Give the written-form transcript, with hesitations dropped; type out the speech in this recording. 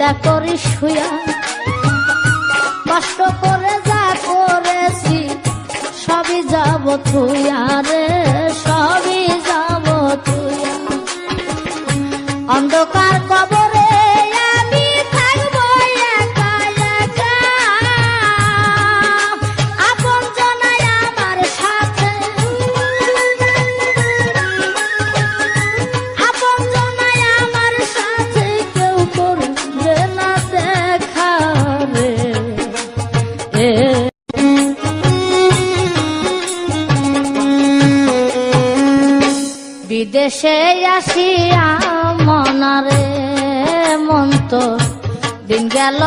দয়া করি শুয়া কষ্ট করে যা করেছি সবই যাব থুইয়া রে সবই যাব থুইয়া অন্ধকার কবরে আমি থাকবো একা একা আপন জনাই আমার সাথে আপন জনাই আমার সাথে কেউ করবে না দেখা রে বিদেশে আসিয়া মনারে মন তো দিন গেল